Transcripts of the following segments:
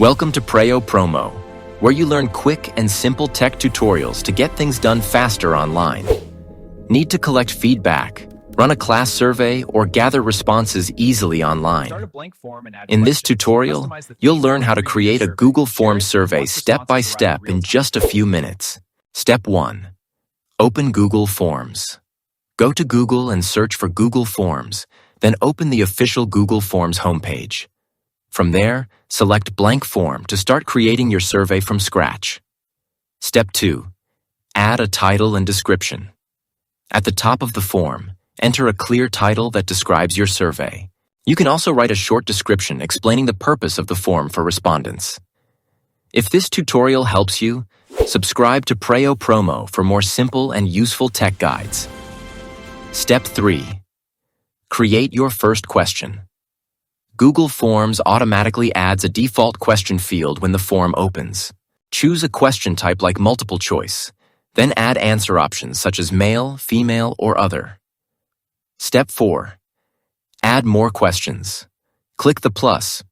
Welcome to Preyo Promo, where you learn quick and simple tech tutorials to get things done faster online. Need to collect feedback, run a class survey, or gather responses easily online? In this tutorial, you'll learn how to create a Google Forms survey step by step in just a few minutes. Step 1. Open Google Forms. Go to Google and search for Google Forms, then open the official Google Forms homepage. From there, select Blank Form to start creating your survey from scratch. Step 2. Add a title and description. At the top of the form, enter a clear title that describes your survey. You can also write a short description explaining the purpose of the form for respondents. If this tutorial helps you, subscribe to Preyo Promo for more simple and useful tech guides. Step 3. Create your first question. Google Forms automatically adds a default question field when the form opens. Choose a question type like multiple choice, then add answer options such as male, female, or other. Step 4. Add more questions. Click the plus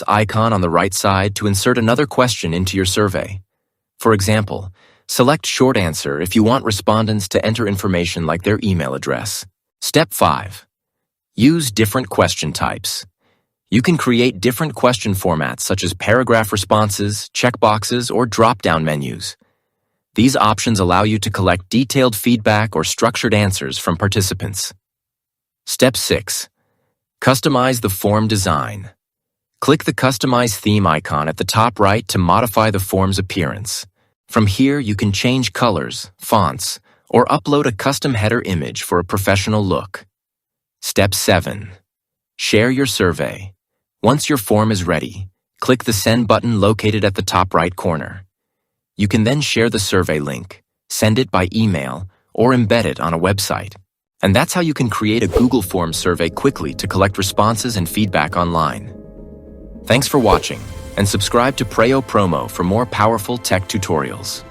icon on the right side to insert another question into your survey. For example, select short answer if you want respondents to enter information like their email address. Step 5. Use different question types. You can create different question formats such as paragraph responses, checkboxes, or drop-down menus. These options allow you to collect detailed feedback or structured answers from participants. Step 6. Customize the form design. Click the Customize Theme icon at the top right to modify the form's appearance. From here, you can change colors, fonts, or upload a custom header image for a professional look. Step 7. Share your survey. Once your form is ready, click the Send button located at the top right corner. You can then share the survey link, send it by email, or embed it on a website. And that's how you can create a Google Forms survey quickly to collect responses and feedback online. Thanks for watching, and subscribe to Preyo Promo for more powerful tech tutorials.